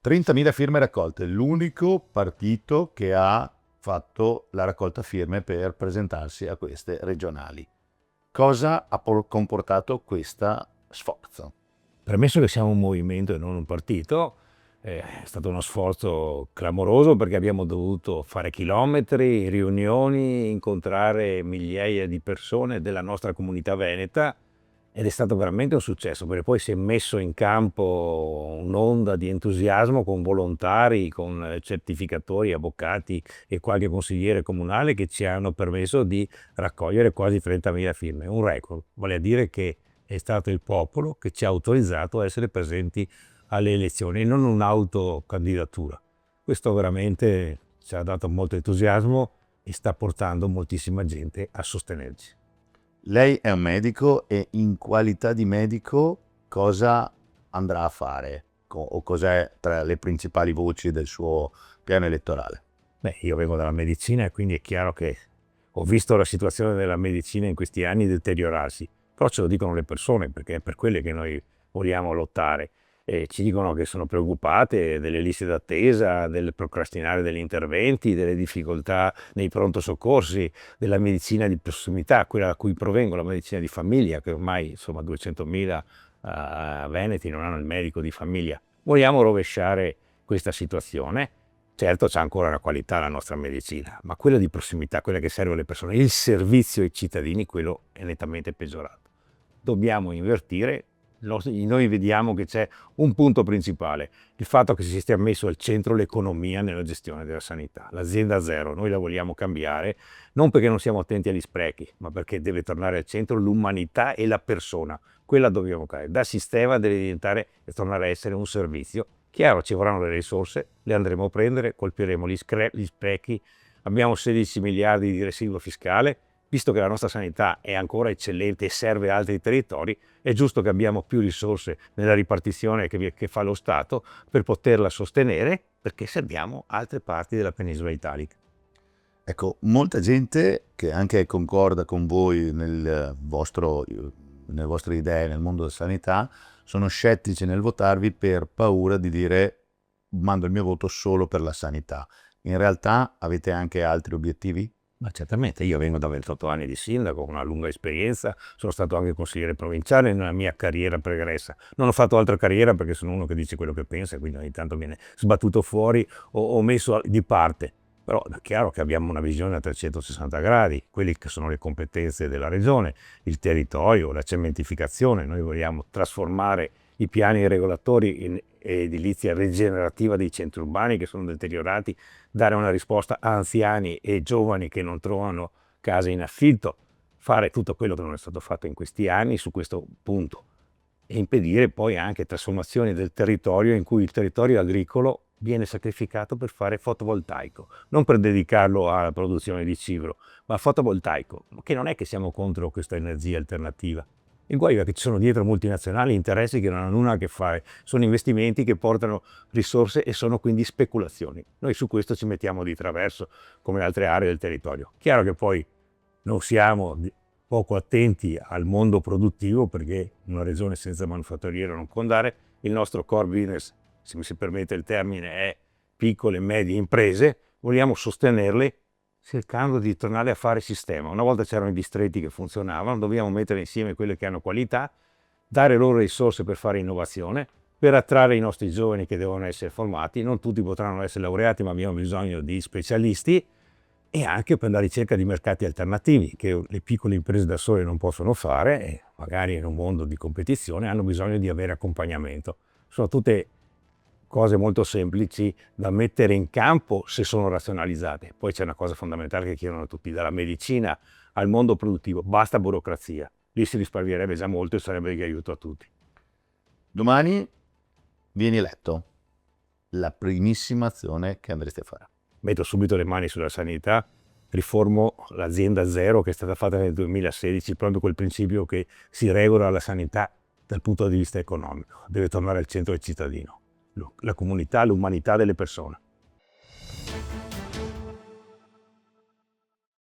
30.000 firme raccolte, l'unico partito che ha fatto la raccolta firme per presentarsi a queste regionali. Cosa ha comportato questo sforzo? Premesso che siamo un movimento e non un partito, è stato uno sforzo clamoroso perché abbiamo dovuto fare chilometri, riunioni, incontrare migliaia di persone della nostra comunità veneta ed è stato veramente un successo perché poi si è messo in campo un'onda di entusiasmo con volontari, con certificatori, avvocati e qualche consigliere comunale che ci hanno permesso di raccogliere quasi 30.000 firme, un record, vale a dire che è stato il popolo che ci ha autorizzato a essere presenti alle elezioni e non un'autocandidatura. Questo veramente ci ha dato molto entusiasmo e sta portando moltissima gente a sostenerci. Lei è un medico e in qualità di medico cosa andrà a fare? O cos'è tra le principali voci del suo piano elettorale? Beh, io vengo dalla medicina e quindi è chiaro che ho visto la situazione della medicina in questi anni deteriorarsi, però ce lo dicono le persone perché è per quelle che noi vogliamo lottare e ci dicono che sono preoccupate delle liste d'attesa, del procrastinare degli interventi, delle difficoltà nei pronto soccorsi, della medicina di prossimità, quella da cui provengo, la medicina di famiglia, che ormai insomma 200.000 veneti non hanno il medico di famiglia. Vogliamo rovesciare questa situazione. Certo c'è ancora una qualità la nostra medicina, ma quella di prossimità, quella che serve alle persone, il servizio ai cittadini, quello è nettamente peggiorato. Dobbiamo invertire, noi vediamo che c'è un punto principale, il fatto che si stia messo al centro l'economia nella gestione della sanità. L'azienda zero, noi la vogliamo cambiare, non perché non siamo attenti agli sprechi, ma perché deve tornare al centro l'umanità e la persona. Quella dobbiamo fare. Da sistema deve diventare e tornare a essere un servizio. Chiaro, ci vorranno le risorse, le andremo a prendere, colpiremo gli sprechi, abbiamo 16 miliardi di residuo fiscale, visto che la nostra sanità è ancora eccellente e serve altri territori, è giusto che abbiamo più risorse nella ripartizione che fa lo Stato per poterla sostenere, perché serviamo altre parti della penisola italica. Ecco, molta gente che anche concorda con voi nelle vostre idee nel mondo della sanità sono scettici nel votarvi per paura di dire mando il mio voto solo per la sanità. In realtà avete anche altri obiettivi? Ma certamente, io vengo da 28 anni di sindaco, con una lunga esperienza, sono stato anche consigliere provinciale nella mia carriera pregressa. Non ho fatto altra carriera perché sono uno che dice quello che pensa, quindi ogni tanto viene sbattuto fuori o messo di parte. Però è chiaro che abbiamo una visione a 360 gradi, quelle che sono le competenze della regione, il territorio, la cementificazione. Noi vogliamo trasformare i piani regolatori in edilizia rigenerativa dei centri urbani che sono deteriorati, dare una risposta a anziani e giovani che non trovano case in affitto, fare tutto quello che non è stato fatto in questi anni su questo punto e impedire poi anche trasformazioni del territorio in cui il territorio agricolo viene sacrificato per fare fotovoltaico, non per dedicarlo alla produzione di cibo, ma fotovoltaico, che non è che siamo contro questa energia alternativa. Il guaio è che ci sono dietro multinazionali interessi che non hanno nulla a che fare, sono investimenti che portano risorse e sono quindi speculazioni. Noi su questo ci mettiamo di traverso come altre aree del territorio. Chiaro che poi non siamo poco attenti al mondo produttivo perché una regione senza manufatturiero non può andare, il nostro core business, se mi si permette il termine, è piccole e medie imprese, vogliamo sostenerle cercando di tornare a fare sistema. Una volta c'erano i distretti che funzionavano, dobbiamo mettere insieme quelle che hanno qualità, dare loro risorse per fare innovazione, per attrarre i nostri giovani che devono essere formati, non tutti potranno essere laureati ma abbiamo bisogno di specialisti e anche per la ricerca di mercati alternativi che le piccole imprese da sole non possono fare e magari in un mondo di competizione hanno bisogno di avere accompagnamento. Sono tutte cose molto semplici da mettere in campo se sono razionalizzate. Poi c'è una cosa fondamentale che chiedono tutti, dalla medicina al mondo produttivo, basta burocrazia. Lì si risparmierebbe già molto e sarebbe di aiuto a tutti. Domani vieni eletto. La primissima azione che andrete a fare? Metto subito le mani sulla sanità, riformo l'azienda zero che è stata fatta nel 2016, proprio quel principio che si regola la sanità dal punto di vista economico. Deve tornare al centro del cittadino, la comunità, l'umanità delle persone.